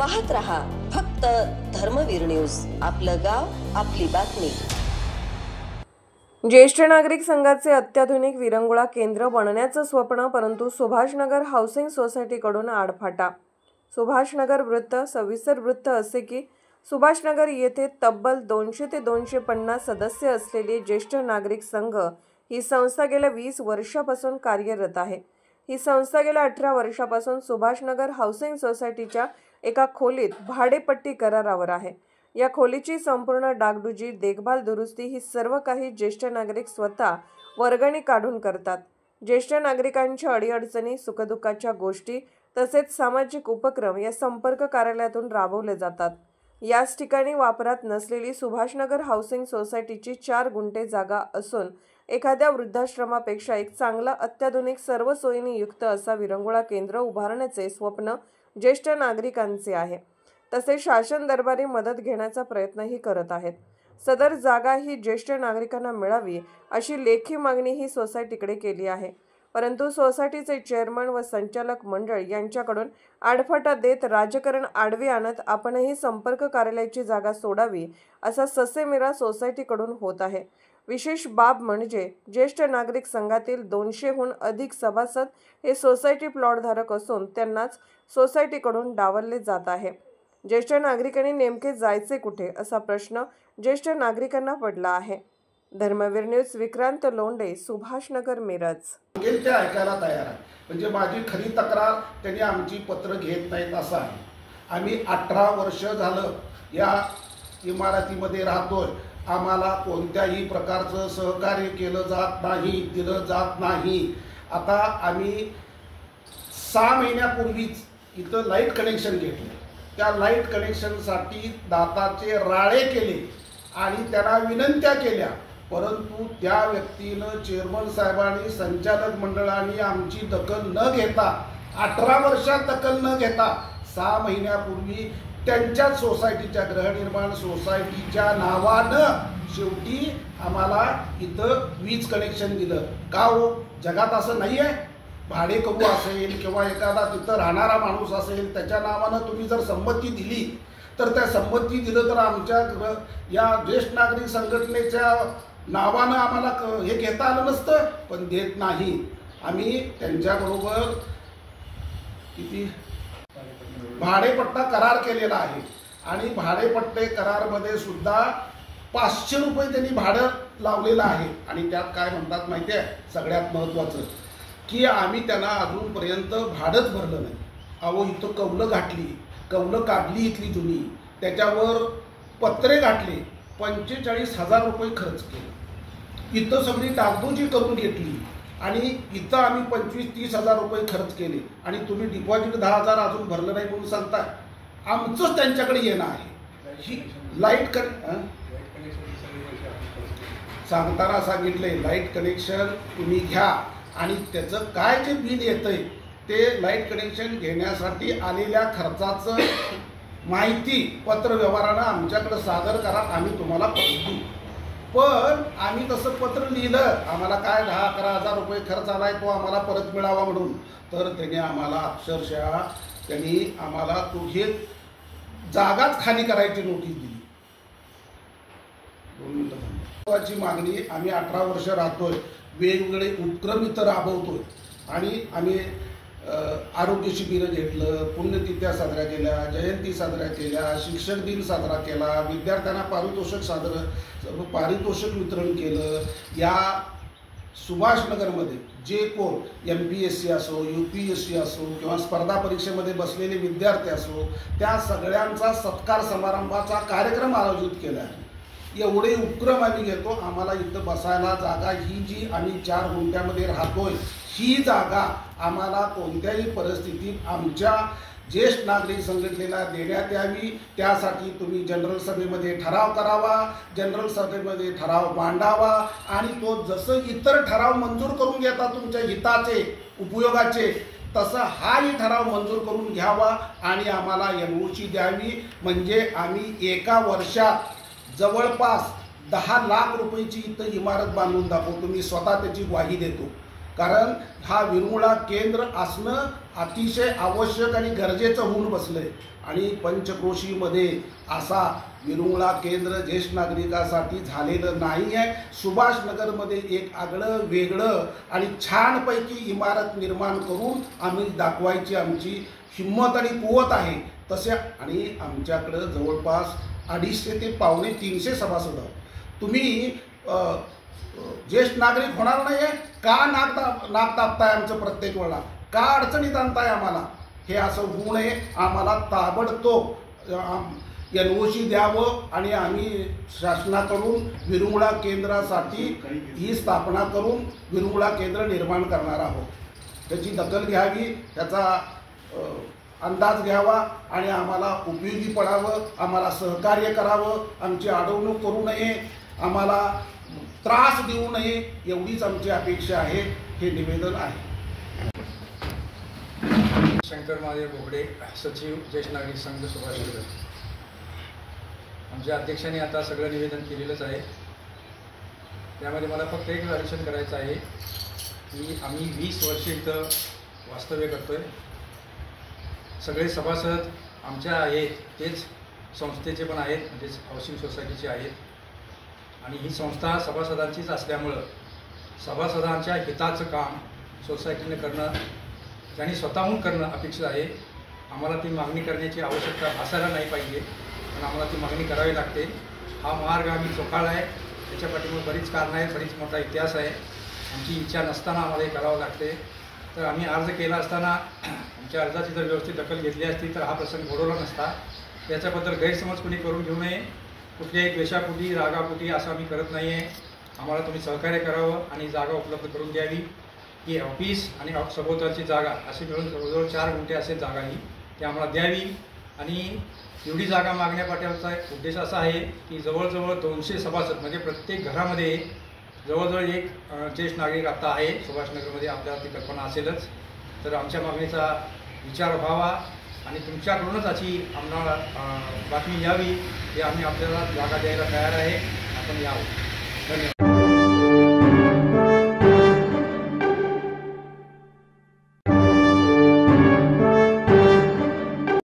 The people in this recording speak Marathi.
पाहत रहा फक्त धर्मवीर न्यूज, आपलं गाव आपली बातमी। ज्येष्ठ नागरिक संघाचे अत्याधुनिक विरंगुळा केंद्र बनण्याचं स्वप्न, परंतु सुभाषनगर हाऊसिंग सोसायटीकडून आडफाटा। सुभाषनगर वृत्त सविस्तर वृत्त असे की सुभाषनगर येथे तब्बल 200 ते 250 सदस्य असलेली ज्येष्ठ नागरिक संघ ही संस्था गेल्या 20 वर्षापासून कार्यरत आहे। ही संस्था गेल्या 18 वर्षापासून सुभाषनगर हाऊसिंग सोसायटीच्या एका खोलीत भाडेपट्टी करारावर आहे। या खोलीची संपूर्ण डागडुजी, देखभाल, दुरुस्ती ही सर्व काही ज्येष्ठ नागरिक स्वतः वर्गणी काढून करतात। ज्येष्ठ नागरिकांच्या अडीअडचणी, सुखदुःखाच्या गोष्टी तसेच सामाजिक उपक्रम या संपर्क कार्यालयातून राबवले जातात। याच ठिकाणी वापरात नसलेली सुभाषनगर हाऊसिंग सोसायटीची 4 गुंठे जागा असून एखाद्या वृद्धाश्रमापेक्षा एक चांगला, अत्याधुनिक, सर्व सोयींनी युक्त असा विरंगुळा केंद्र उभारण्याचे स्वप्न ज्येष्ठ नागरिकांचे आहे। तसेच शासन दरबारी मदत घेण्याचा प्रयत्नही करत आहेत। सदर जागा ही ज्येष्ठ नागरिकांना मिळावी अशी लेखी मागणी ही सोसायटीकडे केली आहे, परंतु सोसायटीचे चेअरमन व संचालक मंडळ यांच्याकडून आडफाटा देत राजकारण आडवे आणत आपणही संपर्क कार्यालयाची जागा सोडावी असा ससेमिरा सोसायटीकडून होत आहे। विशेष बाब म्हणजे ज्येष्ठ नागरिक संघातील 200हून अधिक सभासद हे सोसायटी प्लॉटधारक असून त्यांनाच सोसायटीकडून डावलले जात आहे। ज्येष्ठ नागरिकांनी नेमके जायचे कुठे असा प्रश्न ज्येष्ठ नागरिकांना पडला आहे। धर्मवीर न्यूज, विक्रांत लोंढे, सुभाषनगर, मिरज। ते ऐकायला तयार आहे, म्हणजे माझी खरी तक्रार त्यांनी आमची पत्र घेत नाहीत असं आहे। आम्ही 18 वर्ष झालं या इमारतीमध्ये राहतोय, आम्हाला कोणत्याही प्रकारचं सहकार्य केलं जात नाही, दिलं जात नाही। आता आम्ही 6 महिन्यापूर्वीच इथं लाईट कनेक्शन घेतलं। त्या लाईट कनेक्शनसाठी दाताचे राळे केले आणि त्यांना विनंत्या केल्या, परंतु त्या व्यक्तीनं, चेअरमन साहेबांनी, संचालक मंडळाने आमची दखल न घेता, 18 वर्षात दखल न घेता 6 महिन्यापूर्वी त्यांच्याच सोसायटीच्या, गृहनिर्माण सोसायटीच्या नावानं शेवटी आम्हाला इथं वीज कनेक्शन दिलं। का हो, जगात असं नाही आहे? भाडेकरू असेल किंवा एखादा तिथं राहणारा माणूस असेल, त्याच्या नावानं तुम्ही जर संमती दिली तर त्या संमती दिलं तर आमच्या या ज्येष्ठ नागरिक संघटनेच्या नावानं आम्हाला हे घेता आलं नसतं, पण देत नाही। आम्ही त्यांच्याबरोबर किती भाडेपट्टा करार केलेला आहे आणि भाडेपट्टे करारमध्ये सुद्धा 500 रुपये त्यांनी भाडं लावलेलं आहे। आणि त्यात काय म्हणतात माहिती आहे, सगळ्यात महत्त्वाचं की आम्ही त्यांना अजूनपर्यंत भाडंच भरलं नाही। अहो, इथं कौलं घातली, कौलं काढली इथली जुनी, त्याच्यावर पत्रे घातले, 45,000 रुपये खर्च केले, इथं सगळी डागडुजी करून घेतली आणि इथं आम्ही 25-30 हजार रुपये खर्च केले आणि तुम्ही डिपॉझिट 10,000 अजून भरलं नाही म्हणून सांगताय। आमचंच त्यांच्याकडे येणं आहे। ही लाईट सांगताना सांगितलंय, लाईट कनेक्शन तुम्ही घ्या आणि त्याचं काय जे बिल येतंय ते लाईट कनेक्शन घेण्यासाठी आलेल्या खर्चाचं माहिती पत्र व्यवहारानं आमच्याकडे सादर करा, आम्ही तुम्हाला परत देऊ। पण आम्ही तसं पत्र लिहिलं, आम्हाला काय 10-11 हजार रुपये खर्च आलाय, तो आम्हाला परत मिळावा म्हणून, तर त्याने आम्हाला अक्षरशः त्यांनी आम्हाला तो हे जागाच खाली करायची नोटीस दिली। 2 मिनिटं महत्त्वाची मागणी, आम्ही 18 वर्ष राहतोय, वेगवेगळे उपक्रम इथं राबवतोय आणि आम्ही आरोग्य शिबिरं घेतलं, पुण्यतिथ्या साजऱ्या केल्या, जयंती साजऱ्या केल्या, शिक्षक दिन साजरा केला, विद्यार्थ्यांना पारितोषिक वितरण केलं। या सुभाषनगरमध्ये जे कोण MPSC असो, UPSC असो किंवा स्पर्धा परीक्षेमध्ये बसलेले विद्यार्थी असो, त्या सगळ्यांचा सत्कार समारंभाचा कार्यक्रम आयोजित केला आहे। एवढे उपक्रम आम्ही घेतो। आम्हाला इथं बसायला जागा, ही जी आम्ही 4 गुंठ्यामध्ये राहतोय, ही जागा आम्हाला कोणत्याही परिस्थितीत आमच्या ज्येष्ठ नागरिक संघटनेला देण्यात यावी। त्यासाठी तुम्ही जनरल सभेमध्ये ठराव करावा, जनरल सभेमध्ये ठराव मांडावा आणि तो जसं इतर ठराव मंजूर करून घेता तुमच्या हिताचे, उपयोगाचे, तसा हाही ठराव मंजूर करून घ्यावा आणि आम्हाला NOC द्यावी। म्हणजे आम्ही एका वर्षात जवळपास 10 लाख रुपयाची इथं इमारत बांधून दाखवतो। मी स्वतः त्याची ग्वाही देतो। कारण हा विरंगुळा केंद्र असणं अतिशय आवश्यक आणि गरजेचं होऊन बसलंय आणि पंचक्रोशीमध्ये असा विरंगुळा केंद्र ज्येष्ठ नागरिकांसाठी झालेलं नाही आहे। सुभाषनगरमध्ये एक आगळं वेगळं आणि छानपैकी इमारत निर्माण करून आम्ही दाखवायची आमची हिंमत आणि कुवत आहे। तशा आणि आमच्याकडं जवळपास 250 ते 350 सभासद आहेत। तुम्ही ज्येष्ठ नागरिक होणार नाही आहे का? नाक दाबताय आमचं प्रत्येक वेळा का अडचणीत आणताय आम्हाला? हे असं होऊ नये। आम्हाला ताबडतोब NOC द्यावं आणि आम्ही शासनाकडून विरंगुळा केंद्रासाठी ही स्थापना करून विरंगुळा केंद्र निर्माण करणार आहोत। त्याची दखल घ्यावी, त्याचा अंदाज घ्यावा आणि आम्हाला उपयोगी पडावं, आम्हाला सहकार्य करावं, आमची अडवणूक करू नये, आम्हाला त्रास देऊ नये एवढीच आमची अपेक्षा आहे। हे निवेदन आहे। शंकर महादेव बोगडे, सचिव ज्येष्ठ नागरिक संघ सुभाषनगर। आमच्या अध्यक्षांनी आता सगळं निवेदन केलेलंच आहे। त्यामध्ये मला फक्त एक निरीक्षण करायचं आहे की आम्ही 20 वर्ष इथं वास्तव्य करतोय। सगळे सभासद आमच्या आहेत, तेच संस्थेचे पण आहेत, म्हणजेच हाऊसिंग सोसायटीचे आहेत आणि ही संस्था सभासदांचीच असल्यामुळं सभासदांच्या हिताचं काम सोसायटीने करणं, त्यांनी स्वतःहून करणं अपेक्षित आहे। आम्हाला ती मागणी करण्याची आवश्यकता भासायला नाही पाहिजे, पण आम्हाला ती मागणी करावी लागते। हा मार्ग आम्ही चोखाळला आहे, त्याच्या पाठीमागे बरीच कारणं आहेत, बरीच मोठा इतिहास आहे। आमची इच्छा नसताना आम्हाला हे करावं लागते। तर आम्ही अर्ज केला असताना आमच्या अर्जाची जर व्यवस्थित दखल घेतली असती तर हा प्रसंग ओढवला नसता। त्याच्याबद्दल गैरसमज कोणी करून घेऊ नये। कुठल्याही द्वेषापोटी रागापोटी असं आम्ही करत नाही आहे। आम्हाला तुम्ही सहकार्य करावं आणि जागा उपलब्ध करून द्यावी। ही ऑफिस आणि सभोवतालची जागा अशी मिळून जवळजवळ 4 गुंठे असेल जागा ही, ती आम्हाला द्यावी। आणि एवढी जागा मागण्यापाठीमागचा उद्देश असा आहे की जवळजवळ 200 सभासद, म्हणजे प्रत्येक घरामध्ये जवळजवळ एक ज्येष्ठ नागरिक आता आहे सुभाषनगरमध्ये, आपल्याला ती कल्पना असेलच। तर आमच्या मागणीचा विचार व्हावा आणि तुमच्याकडूनच अशी आम्हाला बातमी यावी की आम्ही आपल्याला जागा द्यायला तयार आहे, आपण यावं। धन्यवाद।